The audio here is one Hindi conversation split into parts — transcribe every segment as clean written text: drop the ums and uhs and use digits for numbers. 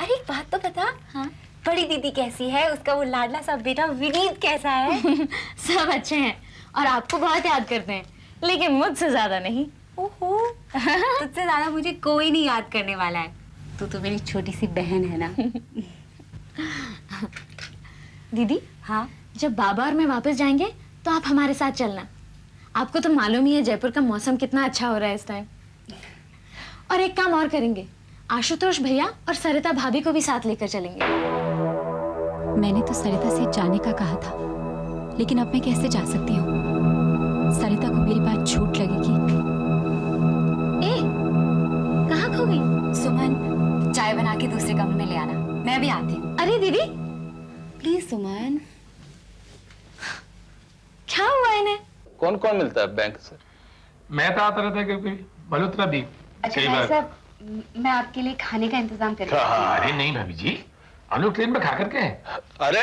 अरे एक बात तो बता। हाँ? बड़ी दीदी कैसी है? उसका वो लाडला सा बेटा विनीत कैसा है? सब अच्छे हैं और आपको बहुत याद करते हैं, लेकिन मुझसे ज्यादा नहीं। ओहो, तुझसे ज्यादा मुझे कोई नहीं याद करने वाला है। तू तो मेरी छोटी सी बहन है ना। दीदी, हाँ? जब बाबा और मैं वापस जाएंगे तो आप हमारे साथ चलना। आपको तो मालूम ही है जयपुर का मौसम कितना अच्छा हो रहा है इस टाइम। और एक काम और करेंगे, आशुतोष भैया और सरिता भाभी को भी साथ लेकर चलेंगे। मैंने तो सरिता से जाने का कहा था, लेकिन अब मैं कैसे जा सकती हूँ? सरिता को मेरी बात झूठ लगेगी। ए, कहाँ खो गई? सुमन, चाय बना के दूसरे कमरे में ले आना, मैं भी आती हूँ। अरे दीदी, प्लीज सुमन। क्या हुआ इन्हें? कौन कौन मिलता है बैंक से? मैं तो आता रहता है कभी मल्होत्रा भी। अच्छा कई भाई बार। साहब, मैं आपके लिए खाने का इंतजाम कर रही हूँ। अरे नहीं भाभी जी, हम लोग ट्रेन में खा करके हैं। अरे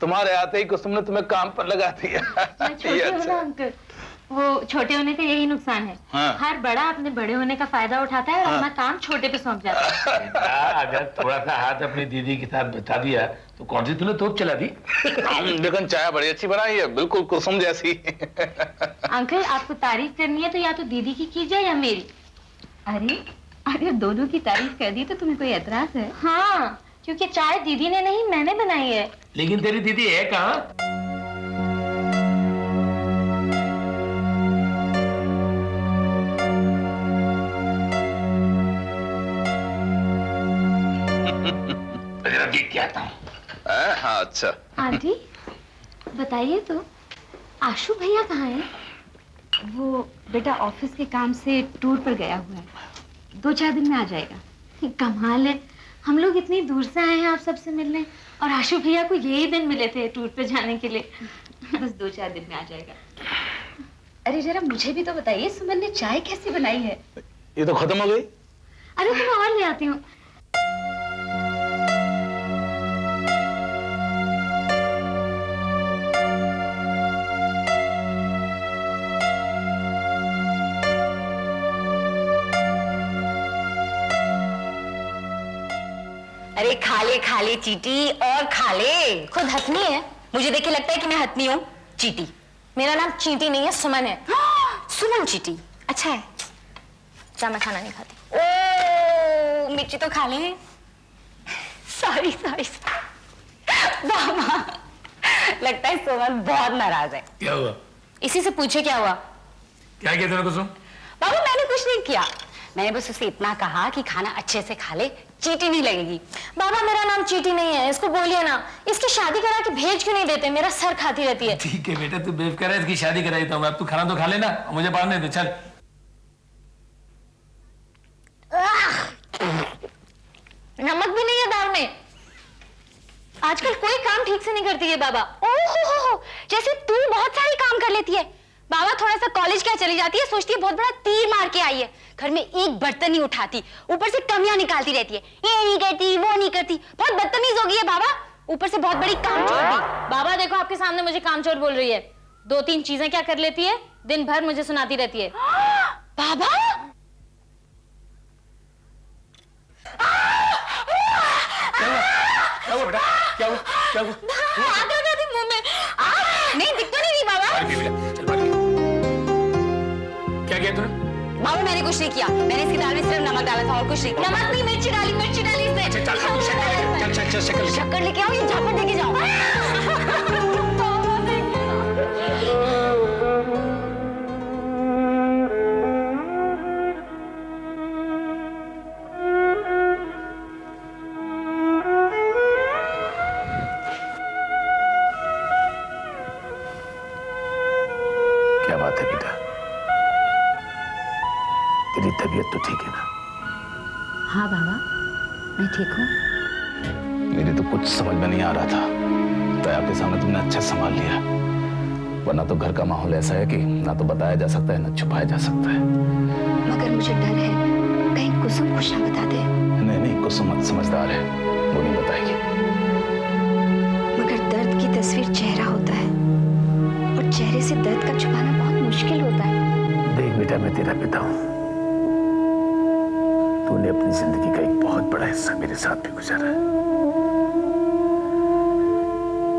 तुम्हारे आते ही कुसुम ने तुम्हें काम पर लगा दिया। मैं छोटी हूँ ना अंकल, वो छोटे होने का यही नुकसान है। हाँ। हर बड़ा अपने बड़े होने का फायदा उठाता है और अपना काम छोटे पे सौंप जाता है। अगर थोड़ा सा हाथ अपनी दीदी के साथ बता दिया तो कौन सी तूने तोप चला दी? लेकिन चाय बड़ी अच्छी बनाई है, बिल्कुल कुसुम जैसी। अंकल, आपको तारीफ करनी है तो या तो दीदी की कीजिए या मेरी। अरे अगर दोनों की तारीफ कर दी तो तुम्हें कोई एतराज है? हाँ, क्योंकि चाय दीदी ने नहीं मैंने बनाई है। लेकिन तेरी दीदी है कहाँ? क्या था? हाँ अच्छा। आंटी बताइए तो, आशु भैया कहाँ हैं? वो बेटा ऑफिस के काम से टूर पर गया हुआ है, 2-4 दिन में आ जाएगा। कमाल है, हम लोग इतनी दूर से आए हैं आप सबसे मिलने और आशु भैया को यही दिन मिले थे टूर पे जाने के लिए। बस 2-4 दिन में आ जाएगा। अरे जरा मुझे भी तो बताइए, सुमन ने चाय कैसी बनाई है? ये तो खत्म हो गई। अरे तो मैं और ले आती हूँ। अरे खा ले चीटी और खा ले। खुद हथनी है? मुझे देख के लगता है कि मैं हथनी हूँ। चीटी? मेरा नाम चीटी नहीं है, सुमन है। सुमन चीटी? अच्छा है। क्या मैं खाना नहीं खाती? ओ मिर्ची तो खा ले। सॉरी बाबा, लगता है सुमन बहुत नाराज है। क्या हुआ? इसी से पूछे क्या हुआ। क्या कहते हो कुसुम? बाबा मैंने कुछ नहीं किया, मैंने बस उसे इतना कहा कि खाना अच्छे से खा ले, चीटी नहीं लगेगी। बाबा मेरा नाम चीटी नहीं है, इसको बोलिए ना। इसकी शादी करा के भेज क्यों नहीं देते? मेरा सर खाती रहती है। ठीक है बेटा, तू बेफिक्र है, इसकी शादी करा देता हूँ। अब तू खाना तो खा लेना और मुझे पढ़ने दे। चल नमक भी नहीं है दाल में। आजकल कोई काम ठीक से नहीं करती है बाबा। ओहो, जैसे तू बहुत सारे काम कर लेती है। बाबा थोड़ा सा कॉलेज क्या चली जाती है, सोचती है बहुत बड़ा तीर मार के आई है, घर में एक बर्तन नहीं उठाती, ऊपर से कमियां निकालती रहती है, ये नहीं करती वो नहीं करती, बहुत बदतमीज हो गई है बाबा, ऊपर से बहुत बड़ी कामचोर भी। बाबा देखो आपके सामने मुझे कामचोर बोल रही है। 2-3 चीजें क्या कर लेती है, दिन भर मुझे सुनाती रहती है। बाबा क्या हुआ बेटा? क्या हुआ? क्या हुआ? आग लगा दी मुंह में। नहीं दिख तो नहीं रही बाबा। अरे बेटा, चल बाहर। क्या किया तूने? बाबा मैंने कुछ नहीं किया, मैंने इसकी दाल में सिर्फ नमक डाला था और कुछ नहीं। नमक नहीं, मिर्ची डाली इसने। अच्छा चल तू शक्कर लेके आओ, ये झापड़ लेके जाओ। क्या बात है बेटा? तेरी तबीयत तो ठीक है ना? हाँ बाबा मैं ठीक हूँ। मेरे तो कुछ समझ में नहीं आ रहा था, दया के सामने तुमने अच्छा संभाल लिया, वरना तो घर का माहौल ऐसा है कि ना तो बताया जा सकता है ना छुपाया जा सकता है। मगर मुझे डर है कहीं कुसुम कुछ ना बता दे। नहीं कुसुम समझदार है, वो नहीं बताएगी। मगर दर्द की तस्वीर चेहरा होता है और चेहरे से दर्द का छुपाना बहुत मुश्किल होता है। देख बेटा, मैं तेरा पिता हूँ, तूने अपनी जिंदगी का एक बहुत बड़ा हिस्सा मेरे साथ भी गुजारा है।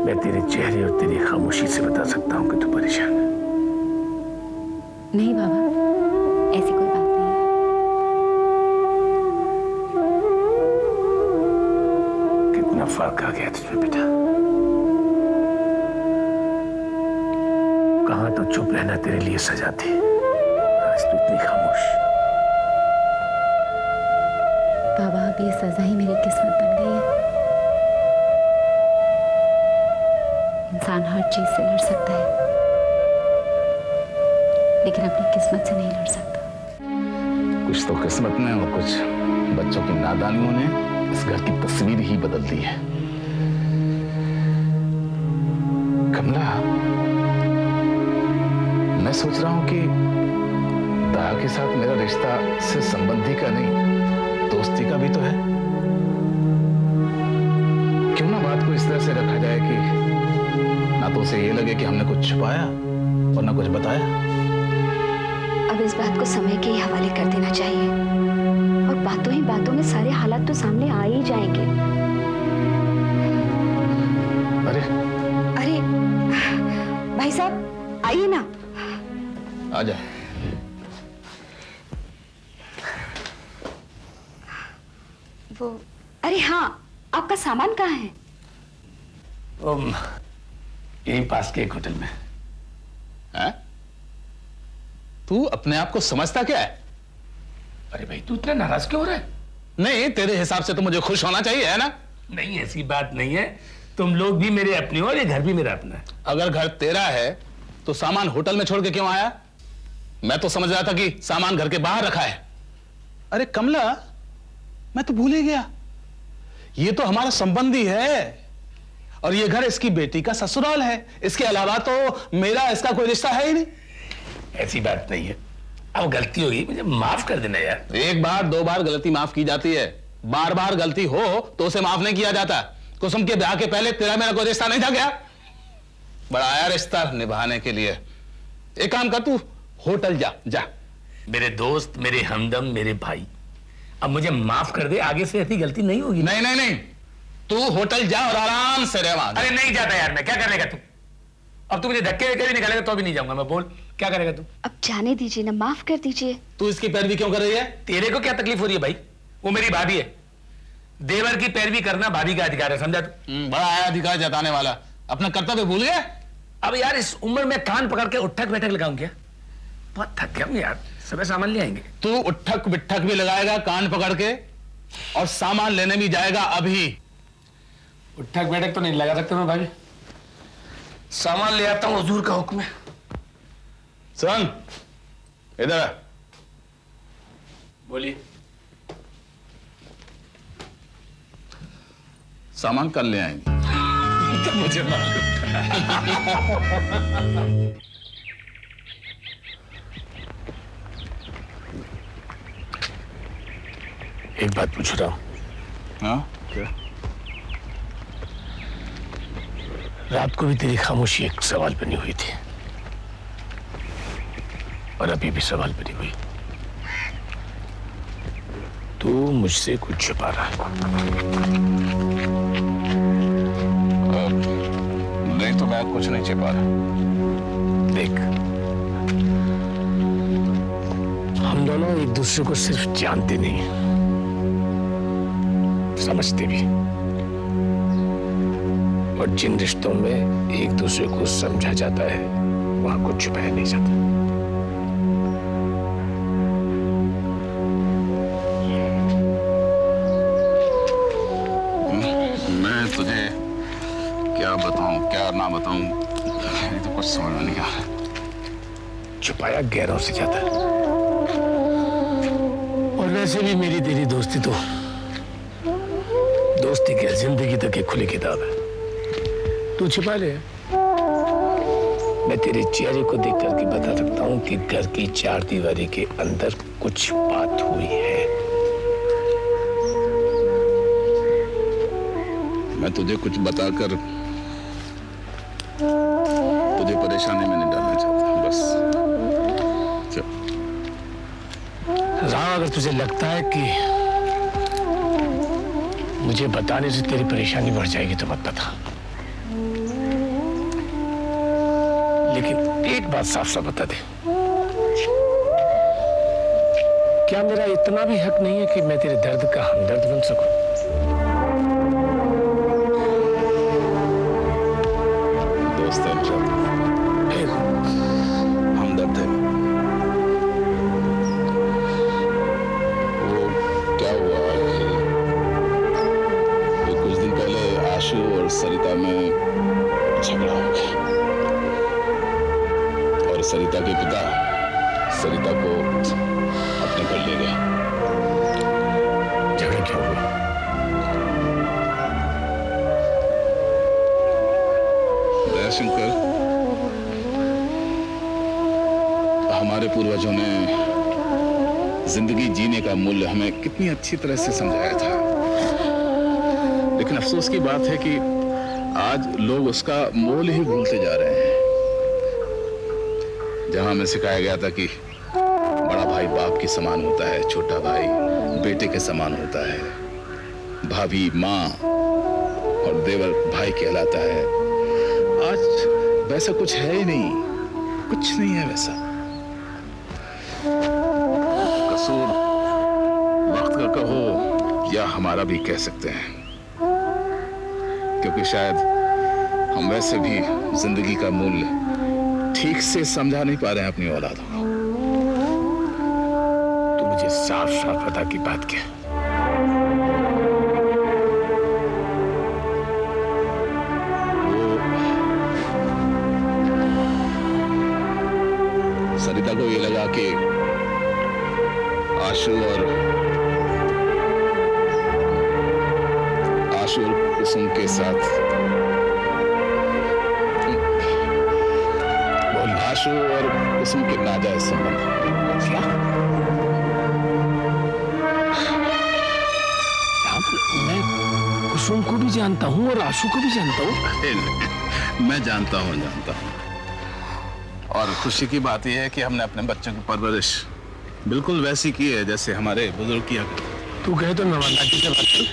मैं तेरे चेहरे और तेरी खामोशी से बता सकता हूं कि तू परेशान है। नहीं बाबा, ऐसी कोई बात नहीं है। कितना फर्क आ गया तुझमें बेटा। कहां तो चुप रहना तेरे लिए सजा थी, आज तू इतनी खामोश। बाबा, अब ये सजा ही मेरी किस्मत बन गई है। इंसान हर चीज से लड़ सकता है, लेकिन अपनी किस्मत से नहीं लड़ सकता। कुछ तो किस्मत ने और कुछ बच्चों की नादानियों ने इस घर की तस्वीर ही बदल दी है। कमला, मैं सोच रहा हूं कि दया के साथ मेरा रिश्ता सिर्फ संबंधी का नहीं, दोस्ती का भी तो है। क्यों ना बात को इस तरह से रखा जाए कि ना तो उसे ये लगे कि हमने कुछ छुपाया और ना कुछ बताया। अब इस बात को समय के ही हवाले कर देना चाहिए, और बातों ही बातों में सारे हालात तो सामने आ ही जाएंगे। अरे अरे भाई साहब, आइए ना। आ जा। वो, अरे हाँ, आपका सामान कहाँ है? यहीं पास के एक होटल में। हैं? तू अपने आप को समझता क्या है? अरे भाई, तू इतना नाराज क्यों हो रहा है? नहीं, तेरे हिसाब से तो मुझे खुश होना चाहिए, है ना? नहीं, ऐसी बात नहीं है। तुम लोग भी मेरे अपने हो और ये घर भी मेरा अपना है। अगर घर तेरा है तो सामान होटल में छोड़ के क्यों आया? मैं तो समझ रहा था कि सामान घर के बाहर रखा है। अरे कमला, मैं तो भूल ही गया, ये तो हमारा संबंधी है और ये घर इसकी बेटी का ससुराल है। इसके अलावा तो मेरा इसका कोई रिश्ता है ही नहीं। ऐसी बात नहीं है। अब गलती होगी, मुझे माफ कर देना यार। एक बार दो बार गलती माफ की जाती है, बार बार गलती हो तो उसे माफ नहीं किया जाता। कुसुम के ब्याह के पहले तेरा मेरा कोई रिश्ता नहीं था क्या? बड़ा आया रिश्ता निभाने के लिए। एक काम कर, तू होटल जा। जा मेरे दोस्त, मेरे हमदम, मेरे भाई, अब मुझे माफ कर दे। आगे से ऐसी गलती नहीं होगी। नहीं नहीं नहीं, तू होटल जा और आराम से रह वहां। अरे नहीं जाता यार, मैं क्या करेगा तू? अब तू मुझे धक्के वक्के भी निकालेगा तो भी नहीं जाऊंगा मैं। बोल, क्या करेगा तू? अब जाने दीजिए ना, माफ कर दीजिए। तू इसकी पैरवी क्यों कर रही है? तेरे को क्या तकलीफ हो रही है भाई? वो मेरी भाभी है। देवर की पैरवी करना भाभी का अधिकार है, समझा तू? बड़ा आया अधिकार जताने वाला, अपना कर्तव्य भूल गया। अब यार इस उम्र में कान पकड़ के उठक बैठक लगाऊं क्या? बहुत थक गया हूं यार। सुबह सामान ले आएंगे। तू उठक बिठक भी लगाएगा कान पकड़ के, और सामान लेने भी जाएगा अभी। उठक बैठक तो नहीं लगा सकते मैं भाभी। सामान ले आता हूं, हुजूर का हुक्म है। सुन इधर आ। बोलिए। सामान कल ले आएंगे। तो मुझे मालूम। एक बात पूछ रहा हूं। हाँ क्या? रात को भी तेरी खामोशी एक सवाल बनी हुई थी, और अभी भी सवाल बनी हुई। तू मुझसे कुछ छुपा रहा है। नहीं तो मैं कुछ नहीं छिपा रहा। देख, हम दोनों एक दूसरे को सिर्फ जानते नहीं, समझते भी। और जिन रिश्तों में एक दूसरे को समझा जाता है वहां कुछ छुपाया नहीं जाता। मैं तुझे क्या बताऊं क्या ना बताऊं, ये तो कुछ समझ में नहीं आ रहा। छुपाया गहरों से जाता है। और वैसे भी मेरी तेरी दोस्ती तो दोस्ती क्या, जिंदगी तक एक खुली किताब है। तू छिपा ले। मैं तेरे चेहरे को देख करके बता सकता हूँ कि घर की चार दीवारी के अंदर कुछ बात हुई है। मैं तुझे कुछ बताकर तुझे परेशानी में नहीं डालना चाहता, बस चल। राव, अगर तुझे लगता है कि मुझे बताने से तेरी परेशानी बढ़ जाएगी तो मत बता, लेकिन एक बात साफ साफ बता दे, क्या मेरा इतना भी हक नहीं है कि मैं तेरे दर्द का हमदर्द बन सकूं? दोस्त है मेरा, फिर हमदर्द है। वो क्या हुआ कि कुछ दिन पहले आशु और सरिता में झगड़ा हो गया और सरिता के पिता सरिता को अपने घर ले गए। झगड़ा क्या हुआ? दयाशंकर, हमारे पूर्वजों ने जिंदगी जीने का मूल्य हमें कितनी अच्छी तरह से समझाया था, लेकिन अफसोस की बात है कि आज लोग उसका मोल ही भूलते जा रहे हैं। जहां हमें सिखाया गया था कि बड़ा भाई बाप के समान होता है, छोटा भाई बेटे के समान होता है, भाभी माँ और देवर भाई कहलाता है, आज वैसा कुछ है ही नहीं, कुछ नहीं है वैसा। कसूर वक्त का कहो या हमारा भी कह सकते हैं, क्योंकि शायद हम वैसे भी जिंदगी का मूल्य ठीक से समझा नहीं पा रहे हैं अपनी औलादों को। तू मुझे साफ साफ बता की बात क्या है? सरिता को ये लगा कि आशु और कुसुम के साथ आशु और कुसुम के नाजायज संबंध। क्या? मैं कुसुम को भी जानता हूँ और आशु को भी जानता हूँ। मैं जानता हूँ और खुशी की बात यह है कि हमने अपने बच्चों की परवरिश बिल्कुल वैसी की है जैसे हमारे बुजुर्ग किया करते। तू कहे तो नवादा की से बात कर।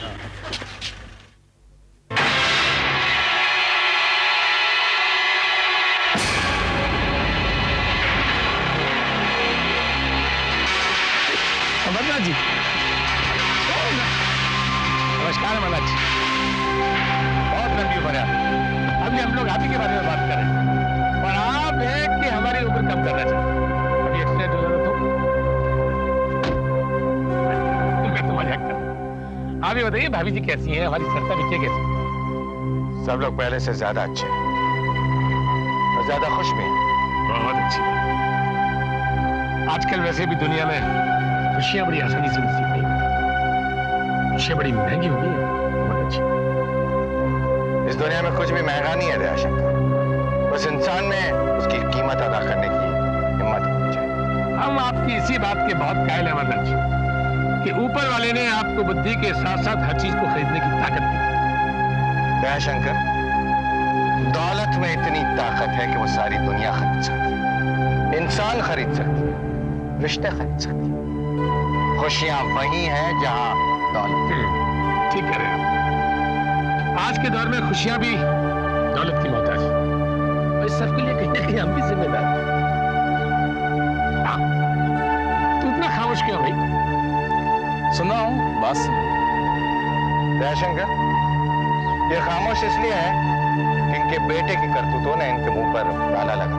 अमरनाथ जी, नमस्कार अमरनाथ जी। बहुत लंबी उम्र है। अभी हम लोग आप ही के बारे में बात कर रहे हैं और आप हैं कि हमारी उम्र कम करना चाहते हैं। अभी एक्सीडेंट हो जाता तो मैं तो मजाक कर रहा हूं। आप ये बताइए भाभी जी कैसी हैं, हमारी सरिता बिटिया कैसी है? सब लोग पहले से ज्यादा अच्छे हैं और ज्यादा खुश भी हैं। बहुत अच्छी। आजकल वैसे भी दुनिया में खुशियां बड़ी आसानी से नसीब नहीं होती। खुशियां बड़ी महंगी हो गई हैं। बहुत अच्छी। इस दुनिया में कुछ भी महंगा नहीं है दयाशंकर, बस इंसान में उसकी कीमत अदा करने की हिम्मत होनी चाहिए। हम आपकी इसी बात के बहुत कायल हैं अमरनाथ जी कि ऊपर वाले ने आपको बुद्धि के साथ साथ हर चीज को खरीदने की ताकत दी है। दयाशंकर, दौलत में इतनी ताकत है कि वो सारी दुनिया खरीद सकती है, इंसान खरीद सकती है, रिश्ते खरीद सकती है। खुशियां वही हैं जहां दौलत है। ठीक कह रहे हैं आप। आज के दौर में खुशियां भी दौलत की मोहताज है। और इस सब के लिए कहीं ना कहीं हम भी जिम्मेदार हैं। हाँ, तू इतना खामोश क्यों भाई? सुन रहा हूँ, बात सुन। दयाशंकर, ये खामोश इसलिए है कि इनके बेटे की करतूतों ने इनके मुंह पर ताला लगा।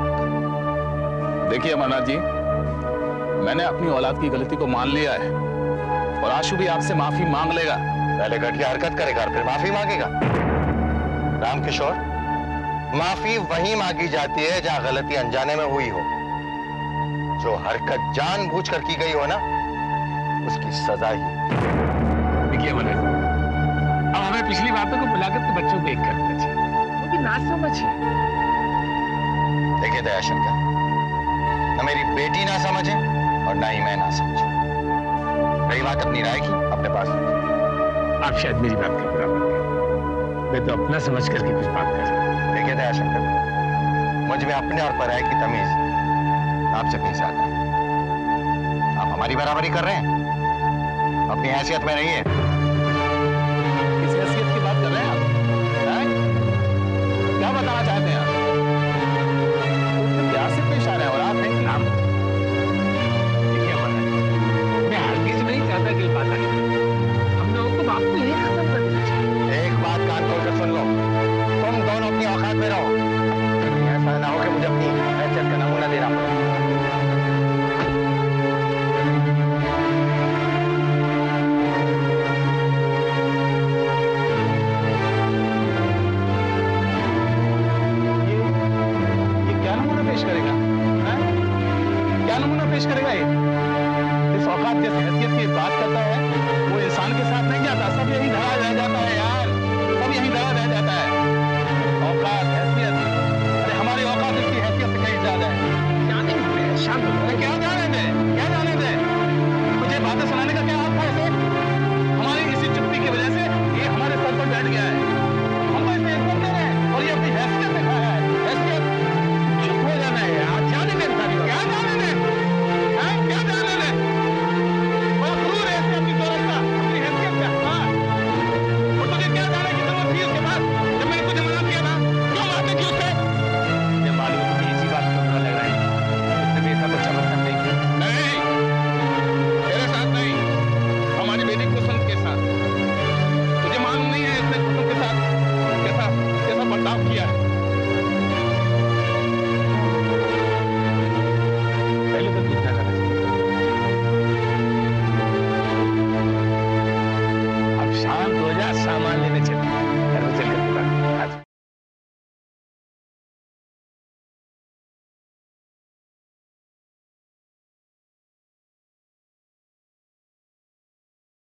देखिए अमरनाथ जी, मैंने अपनी औलाद की गलती को मान लिया है और आशु भी आपसे माफी मांग लेगा। पहले घटिया हरकत करेगा और फिर माफी मांगेगा। रामकिशोर, माफी वहीं मांगी जाती है जहां गलती अनजाने में हुई हो। जो हरकत जानबूझकर की गई हो ना, उसकी सजा ही। देखिए अमरनाथ, अब हमें पिछली बातों को बुलाकर तो बच्चों को एक कर देना चाहिए, क्योंकि ना समझिए। देखिए दयाशंकर, न मेरी बेटी ना समझे और ना ही मैं ना समझूं। रही बात अपनी राय की, अपने पास आप शायद मेरी बात का बुरा मान गए। मैं तो अपना समझ करके कुछ बात कर रहा हूं। देखिए दयाशंकर, मुझ में अपने और पराये की तमीज आपसे कहीं ज्यादा है। आप हमारी बराबरी कर रहे हैं, अपनी हैसियत में रहिए। किस हैसियत की बात कर रहे हैं आप? हैं? क्या बताना चाहते हैं आप?